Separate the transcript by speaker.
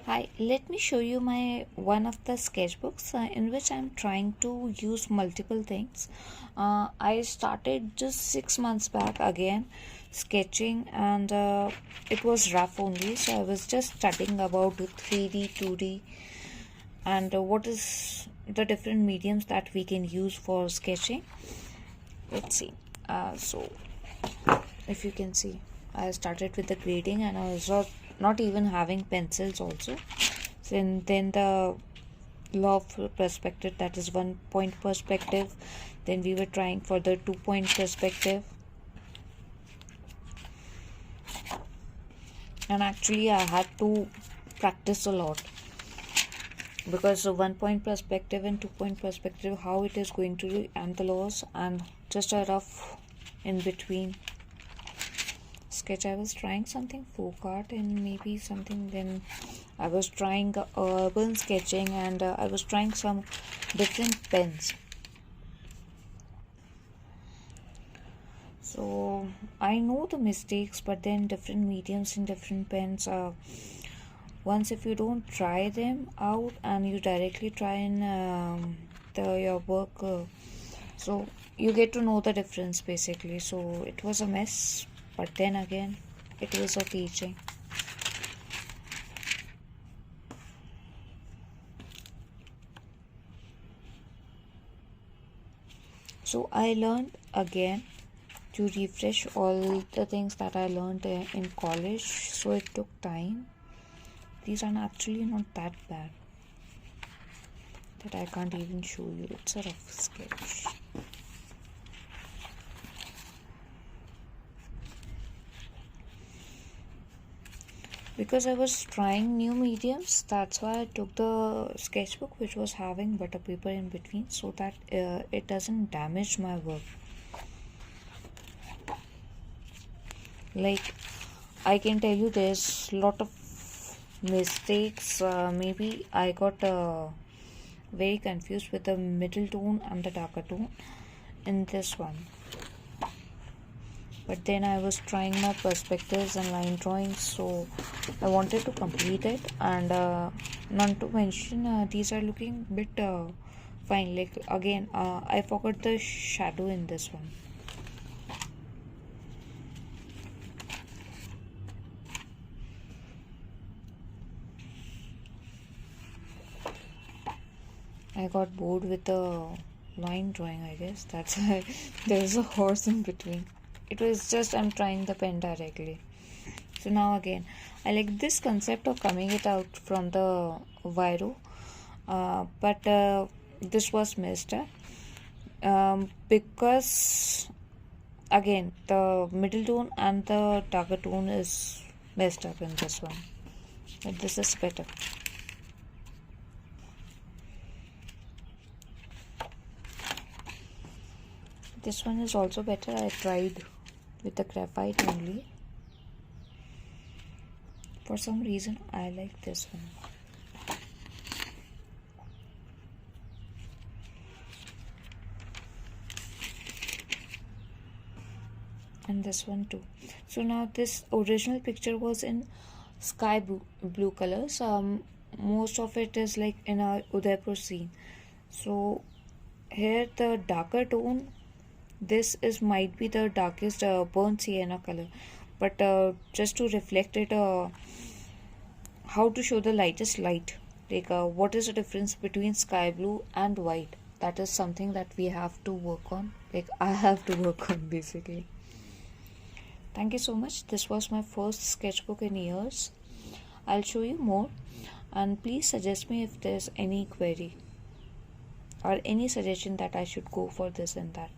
Speaker 1: Hi, let me show you my one of the sketchbooks in which I'm trying to use multiple things. I started just 6 months back again sketching, and it was rough only, so I was just studying about 3D, 2D, and what is the different mediums that we can use for sketching. Let's see. So if you can see, I started with the grading, and I was not even having pencils also. Then the law of perspective, that is 1 point perspective. Then we were trying for the 2 point perspective, and actually I had to practice a lot, because the 1 point perspective and 2 point perspective, how it is going to do, and the laws, and just a rough in between sketch. I was trying something folk art and maybe something, then I was trying urban sketching, and I was trying some different pens. So I know the mistakes, but then different mediums and different pens, once if you don't try them out and you directly try in your work, so you get to know the difference basically. So it was a mess, but then again it was a teaching. So I learned again to refresh all the things that I learned in college, so it took time. These are actually not that bad that I can't even show you. It's a rough sketch. Because I was trying new mediums, that's why I took the sketchbook which was having butter paper in between, so that it doesn't damage my work. Like, I can tell you there's a lot of mistakes. Maybe I got very confused with the middle tone and the darker tone in this one. But then I was trying my perspectives and line drawings, so I wanted to complete it. And not to mention, these are looking a bit fine. Like, again, I forgot the shadow in this one. I got bored with the line drawing, I guess. That's why there's a horse in between. It was just I'm trying the pen directly. So now again, I like this concept of coming it out from the Viro, but this was missed because again the middle tone and the darker tone is messed up in this one, but this is better. This one is also better. I tried with the graphite only. For some reason I like this one. And this one too. So now this original picture was in sky blue colors. Most of it is like in our Udaipur scene. So here the darker tone, this is might be the darkest burnt sienna color, but just to reflect it, how to show the lightest light, like what is the difference between sky blue and white, that is something that we have to work on, like I have to work on basically. Thank you so much. This was my first sketchbook in years. I'll show you more, and please suggest me if there's any query or any suggestion that I should go for this and that.